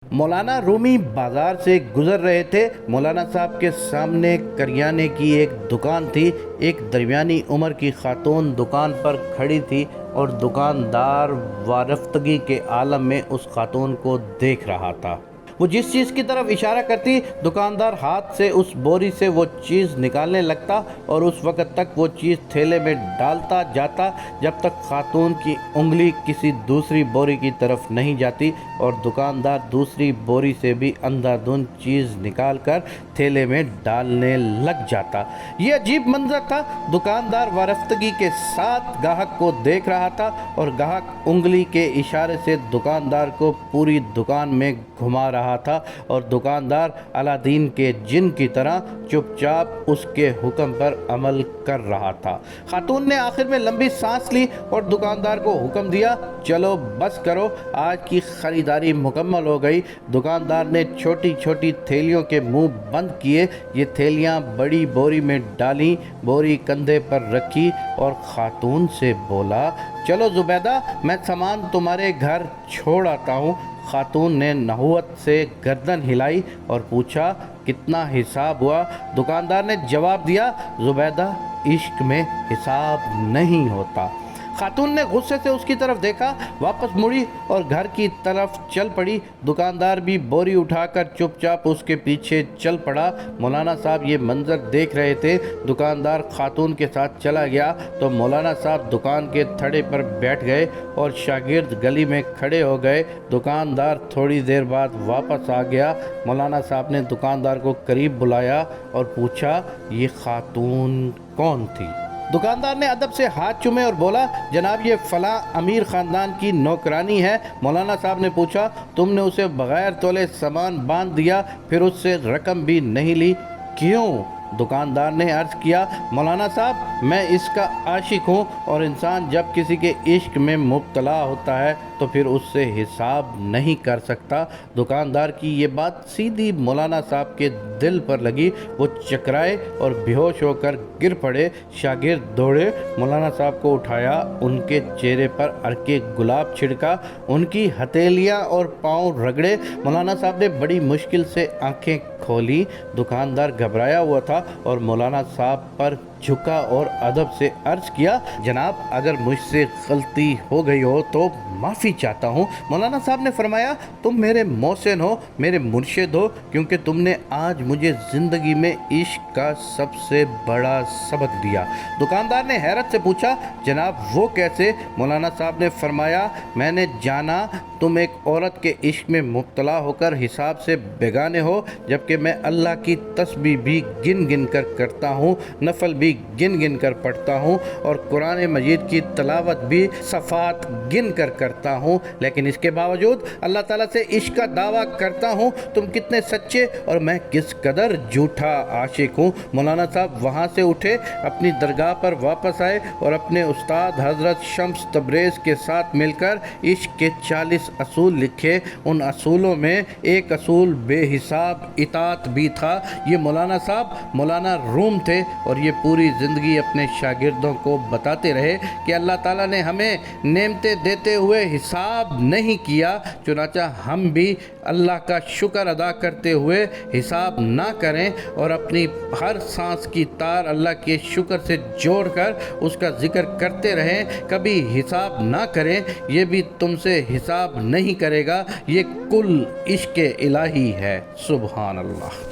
مولانا رومی بازار سے گزر رہے تھے۔ مولانا صاحب کے سامنے کریانے کی ایک دکان تھی۔ ایک درمیانی عمر کی خاتون دکان پر کھڑی تھی اور دکاندار وارفتگی کے عالم میں اس خاتون کو دیکھ رہا تھا۔ وہ جس چیز کی طرف اشارہ کرتی، دکاندار ہاتھ سے اس بوری سے وہ چیز نکالنے لگتا اور اس وقت تک وہ چیز تھیلے میں ڈالتا جاتا جب تک خاتون کی انگلی کسی دوسری بوری کی طرف نہیں جاتی اور دکاندار دوسری بوری سے بھی اندھا دھند چیز نکال کر تھیلے میں ڈالنے لگ جاتا۔ یہ عجیب منظر تھا۔ دکاندار وارفتگی کے ساتھ گاہک کو دیکھ رہا تھا اور گاہک انگلی کے اشارے سے دکاندار کو پوری دکان میں گھما رہا تھا اور دکاندار الادین کے جن کی طرح چپ چاپ اس کے حکم پر عمل کر رہا تھا۔ خاتون نے آخر میں لمبی سانس لی اور دکاندار کو حکم دیا، چلو بس کرو، آج کی خریداری مکمل ہو گئی۔ دکاندار نے چھوٹی چھوٹی تھیلیوں کے منہ بند کیے، یہ تھیلیاں بڑی بوری میں ڈالیں، بوری کندھے پر رکھی اور خاتون سے بولا، چلو زبیدہ، میں سامان تمہارے گھر چھوڑ آتا ہوں۔ خاتون نے نحوست سے گردن ہلائی اور پوچھا، کتنا حساب ہوا؟ دکاندار نے جواب دیا، زبیدہ، عشق میں حساب نہیں ہوتا۔ خاتون نے غصے سے اس کی طرف دیکھا، واپس مڑی اور گھر کی طرف چل پڑی۔ دکاندار بھی بوری اٹھا کر چپ چاپ اس کے پیچھے چل پڑا۔ مولانا صاحب یہ منظر دیکھ رہے تھے۔ دکاندار خاتون کے ساتھ چلا گیا تو مولانا صاحب دکان کے تھڑے پر بیٹھ گئے اور شاگرد گلی میں کھڑے ہو گئے۔ دکاندار تھوڑی دیر بعد واپس آ گیا۔ مولانا صاحب نے دکاندار کو قریب بلایا اور پوچھا، یہ خاتون کون تھی؟ دکاندار نے ادب سے ہاتھ چومے اور بولا، جناب، یہ فلاں امیر خاندان کی نوکرانی ہے۔ مولانا صاحب نے پوچھا، تم نے اسے بغیر تولے سامان باندھ دیا، پھر اس سے رقم بھی نہیں لی، کیوں؟ دکاندار نے عرض کیا، مولانا صاحب، میں اس کا عاشق ہوں اور انسان جب کسی کے عشق میں مبتلا ہوتا ہے تو پھر اس سے حساب نہیں کر سکتا۔ دکاندار کی یہ بات سیدھی مولانا صاحب کے دل پر لگی۔ وہ چکرائے اور بے ہوش ہو کر گر پڑے۔ شاگرد دوڑے، مولانا صاحب کو اٹھایا، ان کے چہرے پر عرق گلاب چھڑکا، ان کی ہتھیلیاں اور پاؤں رگڑے۔ مولانا صاحب نے بڑی مشکل سے آنکھیں کھولی۔ دکاندار گھبرایا ہوا تھا اور مولانا صاحب پر جھکا اور ادب سے عرض کیا، جناب، اگر مجھ سے غلطی ہو گئی ہو تو معافی چاہتا ہوں۔ مولانا صاحب نے فرمایا، تم میرے محسن ہو، میرے مرشد ہو، کیونکہ تم نے آج مجھے زندگی میں عشق کا سب سے بڑا سبق دیا۔ دکاندار نے حیرت سے پوچھا، جناب، وہ کیسے؟ مولانا صاحب نے فرمایا، میں نے جانا تم ایک عورت کے عشق میں مبتلا ہو کر حساب سے بیگانے ہو، جبکہ میں اللہ کی تسبیح بھی گن گن کر کرتا ہوں، نفل بھی گن گن کر پڑھتا ہوں اور قرآن مجید کی تلاوت بھی صفحات گن کر کرتا ہوں، لیکن اس کے باوجود اللہ تعالیٰ سے عشق کا دعویٰ کرتا ہوں۔ تم کتنے سچے اور میں کس قدر جھوٹا عاشق ہوں۔ مولانا صاحب وہاں سے اٹھے، اپنی درگاہ پر واپس آئے اور اپنے استاد حضرت شمس تبریز کے ساتھ مل کر عشق کے 40 اصول لکھے۔ ان اصولوں میں ایک اصول بے حساب اطاعت بھی تھا۔ یہ مولانا صاحب مولانا روم تھے اور یہ پوری زندگی اپنے شاگردوں کو بتاتے رہے کہ اللہ تعالیٰ نے ہمیں نعمتیں دیتے ہوئے حساب نہیں کیا، چنانچہ ہم بھی اللہ کا شکر ادا کرتے ہوئے حساب نہ کریں اور اپنی ہر سانس کی تار اللہ کے شکر سے جوڑ کر اس کا ذکر کرتے رہیں، کبھی حساب نہ کریں، یہ بھی تم سے حساب نہیں کرے گا۔ یہ کل عشق الہی ہے۔ سبحان اللہ۔